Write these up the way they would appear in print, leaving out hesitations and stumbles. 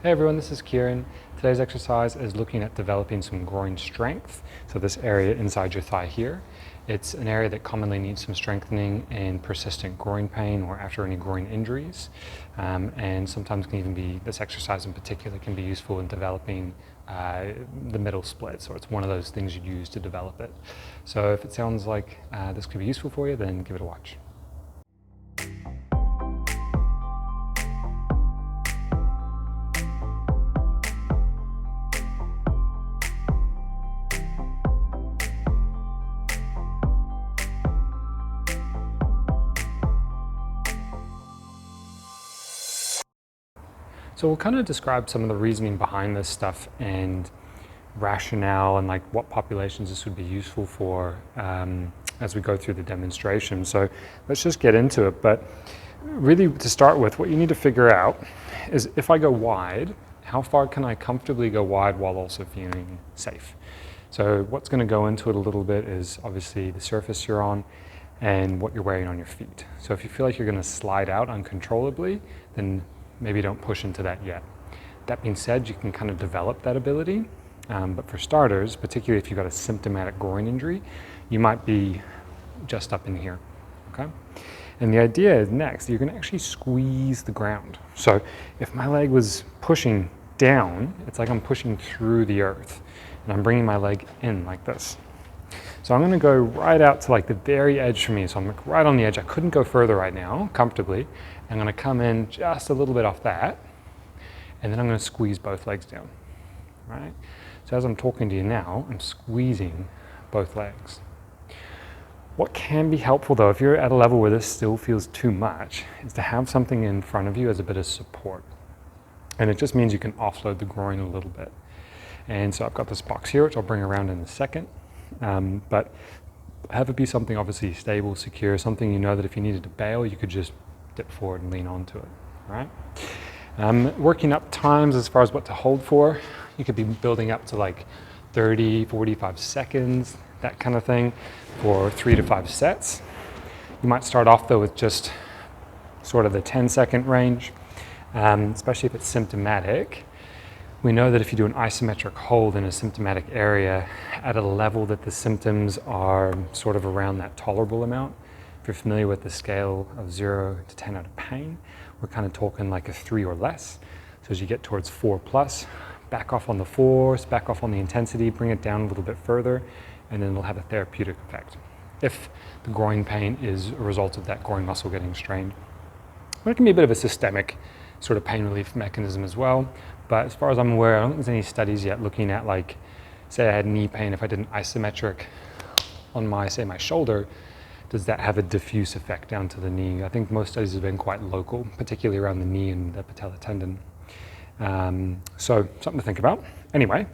Hey everyone, this is Kieran. Today's exercise is looking at developing some groin strength. So this area inside your thigh here, it's an area that commonly needs some strengthening in persistent groin pain or after any groin injuries. And sometimes can even be, this exercise in particular can be useful in developing the middle split. So it's one of those things you use to develop it. So if it sounds like this could be useful for you, then give it a watch. So we'll kind of describe some of the reasoning behind this stuff and rationale and like what populations this would be useful for as we go through the demonstration. So let's just get into it. But really to start with, what you need to figure out is if I go wide, how far can I comfortably go wide while also feeling safe? So what's going to go into it a little bit is obviously the surface you're on and what you're wearing on your feet. So if you feel like you're going to slide out uncontrollably, then maybe don't push into that yet. That being said, you can kind of develop that ability, but for starters, particularly if you've got a symptomatic groin injury, you might be just up in here, okay? And the idea is next, you're gonna actually squeeze the ground. So if my leg was pushing down, it's like I'm pushing through the earth, and I'm bringing my leg in like this. So I'm gonna go right out to like the very edge for me. So I'm right on the edge. I couldn't go further right now, comfortably. I'm gonna come in just a little bit off that, and then I'm gonna squeeze both legs down, right? So as I'm talking to you now, I'm squeezing both legs. What can be helpful though, if you're at a level where this still feels too much, is to have something in front of you as a bit of support. And it just means you can offload the groin a little bit. And so I've got this box here, which I'll bring around in a second. But have it be something obviously stable, secure, something you know that if you needed to bail, you could just dip forward and lean onto it, right? Working up times as far as what to hold for, you could be building up to like 30, 45 seconds, that kind of thing, for 3 to 5 sets. You might start off though with just sort of the 10-second range, especially if it's symptomatic. We know that if you do an isometric hold in a symptomatic area at a level that the symptoms are sort of around that tolerable amount, if you're familiar with the scale of 0 to 10 out of pain, we're kind of talking like a 3 or less. So as you get towards 4 plus, back off on the force, back off on the intensity, bring it down a little bit further, and then it'll have a therapeutic effect if the groin pain is a result of that groin muscle getting strained. But it can be a bit of a systemic sort of pain relief mechanism as well. But as far as I'm aware, I don't think there's any studies yet looking at like, say I had knee pain, if I did an isometric on my, say my shoulder, does that have a diffuse effect down to the knee? I think most studies have been quite local, particularly around the knee and the patella tendon. So something to think about. Anyway,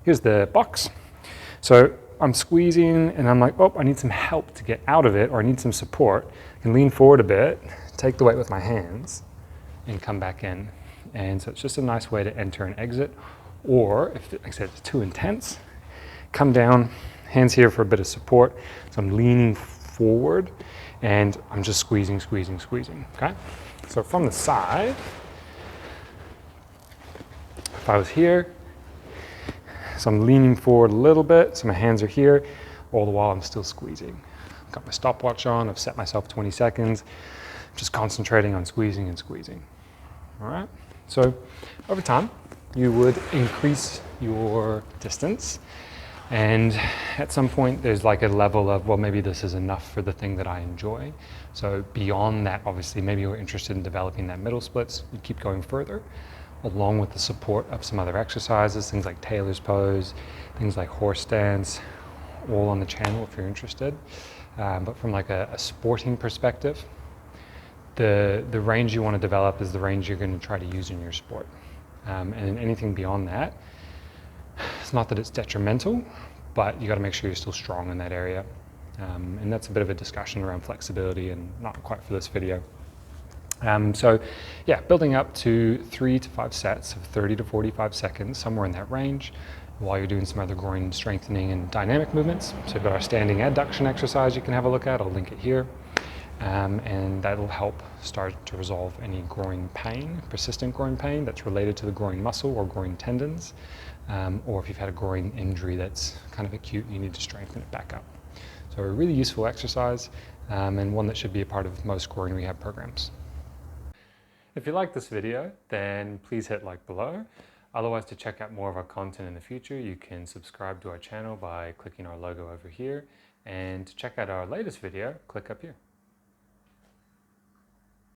here's the box. So I'm squeezing and I'm like, oh, I need some help to get out of it, or I need some support. I can lean forward a bit, take the weight with my hands, and come back in. And so it's just a nice way to enter and exit. Or if, like I said, it's too intense, come down, hands here for a bit of support. So I'm leaning forward and I'm just squeezing, squeezing, squeezing, okay? So from the side, if I was here, so I'm leaning forward a little bit, so my hands are here, all the while I'm still squeezing. I've got my stopwatch on, I've set myself 20 seconds, just concentrating on squeezing and squeezing, all right? So over time, you would increase your distance, and at some point there's like a level of, well, maybe this is enough for the thing that I enjoy. So beyond that, obviously, maybe you're interested in developing that middle splits, you keep going further, along with the support of some other exercises, things like Taylor's pose, things like horse stance, all on the channel if you're interested. But from like a sporting perspective, the range you want to develop is the range you're going to try to use in your sport. And anything beyond that, it's not that it's detrimental, but you got to make sure you're still strong in that area. And that's a bit of a discussion around flexibility and not quite for this video. So yeah, building up to 3 to 5 sets of 30 to 45 seconds, somewhere in that range, while you're doing some other groin strengthening and dynamic movements. So we've got our standing adduction exercise you can have a look at, I'll link it here. and that'll help start to resolve any groin pain, persistent groin pain that's related to the groin muscle or groin tendons, or if you've had a groin injury that's kind of acute, you need to strengthen it back up. So a really useful exercise, and one that should be a part of most groin rehab programs. If you like this video, then please hit like below. Otherwise, to check out more of our content in the future, you can subscribe to our channel by clicking our logo over here. And to check out our latest video, click up here.